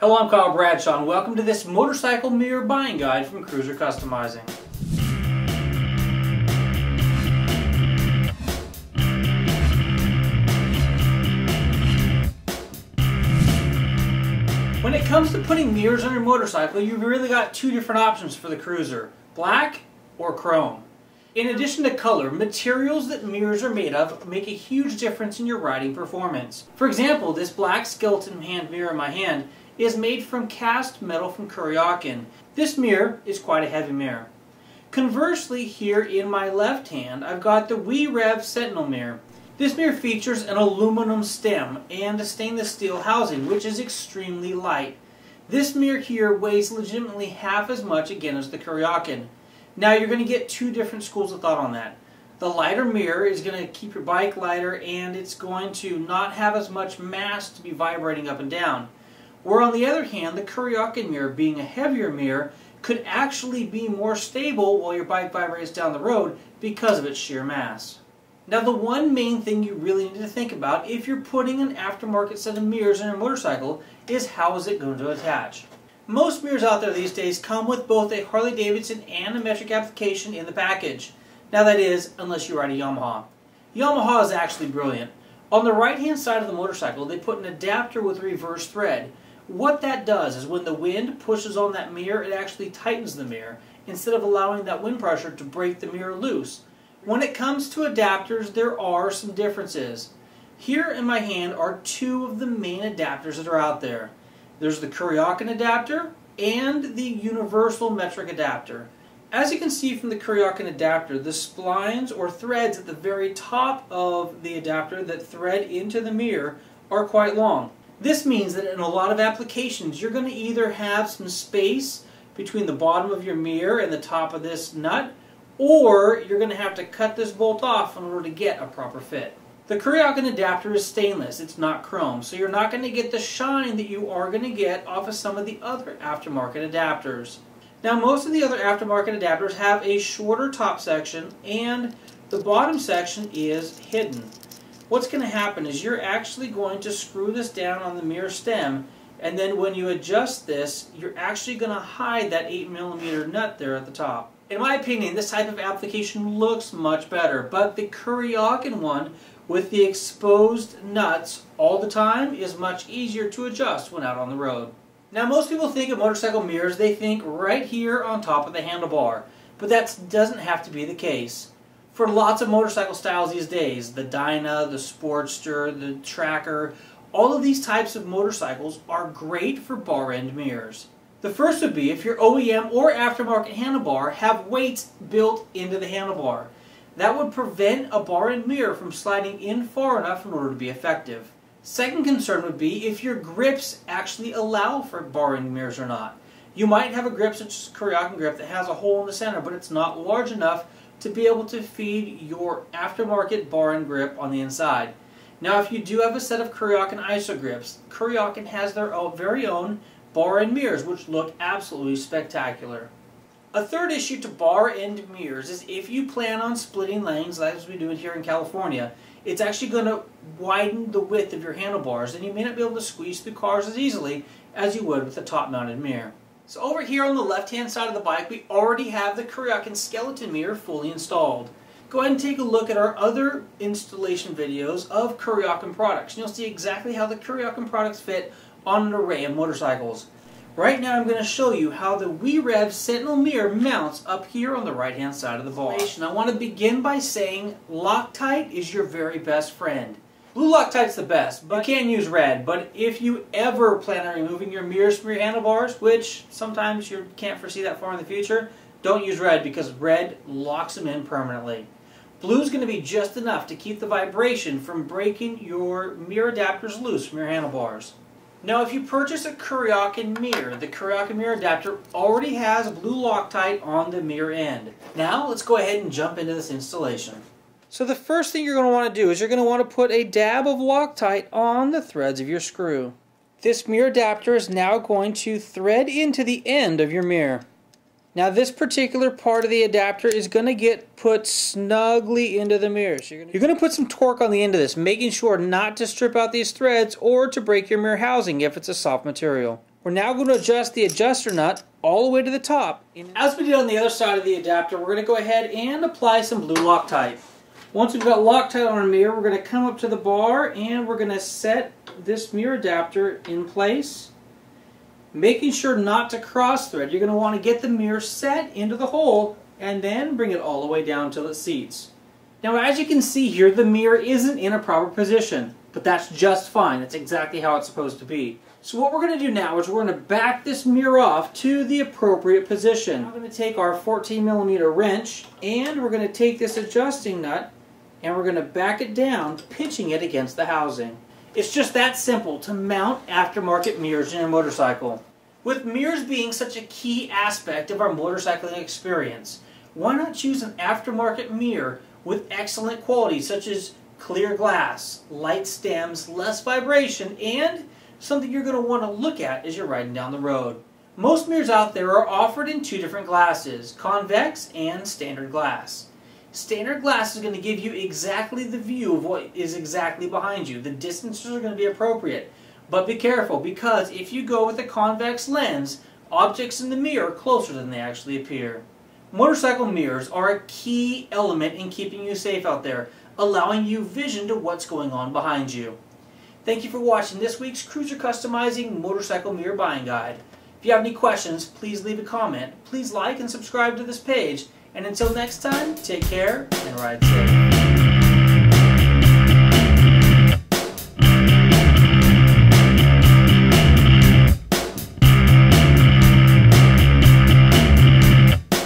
Hello, I'm Kyle Bradshaw, and welcome to this motorcycle mirror buying guide from Cruiser Customizing. When it comes to putting mirrors on your motorcycle, you've really got two different options for the Cruiser: black or chrome. In addition to color, materials that mirrors are made of make a huge difference in your riding performance. For example, this black skeleton hand mirror in my hand is made from cast metal from Kuryakin. This mirror is quite a heavy mirror. Conversely, here in my left hand, I've got the WeRev Sentinel mirror. This mirror features an aluminum stem and a stainless steel housing, which is extremely light. This mirror here weighs legitimately half as much again as the Kuryakin. Now you're going to get two different schools of thought on that. The lighter mirror is going to keep your bike lighter, and it's going to not have as much mass to be vibrating up and down. Where on the other hand, the Kuryakin mirror, being a heavier mirror, could actually be more stable while your bike vibrates down the road because of its sheer mass. Now, the one main thing you really need to think about if you're putting an aftermarket set of mirrors on your motorcycle is how is it going to attach. Most mirrors out there these days come with both a Harley-Davidson and a metric application in the package. Now that is, unless you ride a Yamaha. Yamaha is actually brilliant. On the right-hand side of the motorcycle, they put an adapter with reverse thread. What that does is when the wind pushes on that mirror, it actually tightens the mirror instead of allowing that wind pressure to break the mirror loose. When it comes to adapters, there are some differences. Here in my hand are two of the main adapters that are out there. There's the Kuryakin adapter and the universal metric adapter. As you can see from the Kuryakin adapter, the splines or threads at the very top of the adapter that thread into the mirror are quite long. This means that in a lot of applications, you're going to either have some space between the bottom of your mirror and the top of this nut, or you're going to have to cut this bolt off in order to get a proper fit. The Kuryakin adapter is stainless, it's not chrome, so you're not going to get the shine that you are going to get off of some of the other aftermarket adapters. Now, most of the other aftermarket adapters have a shorter top section and the bottom section is hidden. What's going to happen is you're actually going to screw this down on the mirror stem, and then when you adjust this, you're actually going to hide that 8mm nut there at the top. In my opinion, this type of application looks much better, but the Kuryakin one with the exposed nuts all the time is much easier to adjust when out on the road. Now, most people think of motorcycle mirrors, they think right here on top of the handlebar, but that doesn't have to be the case. For lots of motorcycle styles these days, the Dyna, the Sportster, the Tracker, all of these types of motorcycles are great for bar end mirrors. The first would be if your OEM or aftermarket handlebar have weights built into the handlebar. That would prevent a bar end mirror from sliding in far enough in order to be effective. Second concern would be if your grips actually allow for bar end mirrors or not. You might have a grip such as a Kuryakin grip that has a hole in the center, but it's not large enough to be able to feed your aftermarket bar end grip on the inside. Now, if you do have a set of Kuryakin ISO grips, Kuryakin has their very own bar end mirrors, which look absolutely spectacular. A third issue to bar end mirrors is if you plan on splitting lanes, as we do here in California, it's actually going to widen the width of your handlebars, and you may not be able to squeeze through cars as easily as you would with a top-mounted mirror. So over here on the left-hand side of the bike, we already have the Kuryakin skeleton mirror fully installed. Go ahead and take a look at our other installation videos of Kuryakin products, and you'll see exactly how the Kuryakin products fit on an array of motorcycles. Right now I'm going to show you how the WeRev Sentinel mirror mounts up here on the right-hand side of the bar. I want to begin by saying Loctite is your very best friend. Blue Loctite's the best, but you can use red. But if you ever plan on removing your mirrors from your handlebars, which sometimes you can't foresee that far in the future, don't use red because red locks them in permanently. Blue is going to be just enough to keep the vibration from breaking your mirror adapters loose from your handlebars. Now, if you purchase a Kuryakin mirror, the Kuryakin mirror adapter already has blue Loctite on the mirror end. Now, let's go ahead and jump into this installation. So the first thing you're going to want to do is you're going to want to put a dab of Loctite on the threads of your screw. This mirror adapter is now going to thread into the end of your mirror. Now this particular part of the adapter is going to get put snugly into the mirror. So you're going to put some torque on the end of this, making sure not to strip out these threads or to break your mirror housing if it's a soft material. We're now going to adjust the adjuster nut all the way to the top. As we did on the other side of the adapter, we're going to go ahead and apply some blue Loctite. Once we've got Loctite on our mirror, we're going to come up to the bar and we're going to set this mirror adapter in place, making sure not to cross thread. You're going to want to get the mirror set into the hole and then bring it all the way down till it seats. Now, as you can see here, the mirror isn't in a proper position, but that's just fine. That's exactly how it's supposed to be. So what we're going to do now is we're going to back this mirror off to the appropriate position. I'm going to take our 14mm wrench and we're going to take this adjusting nut and we're going to back it down, pinching it against the housing. It's just that simple to mount aftermarket mirrors in your motorcycle. With mirrors being such a key aspect of our motorcycling experience, why not choose an aftermarket mirror with excellent quality such as clear glass, light stems, less vibration, and something you're going to want to look at as you're riding down the road. Most mirrors out there are offered in two different glasses, convex and standard glass. Standard glass is going to give you exactly the view of what is exactly behind you. The distances are going to be appropriate. But be careful, because if you go with a convex lens, objects in the mirror are closer than they actually appear. Motorcycle mirrors are a key element in keeping you safe out there, allowing you vision to what's going on behind you. Thank you for watching this week's Cruiser Customizing Motorcycle Mirror Buying Guide. If you have any questions, please leave a comment. Please like and subscribe to this page. And until next time, take care and ride safe.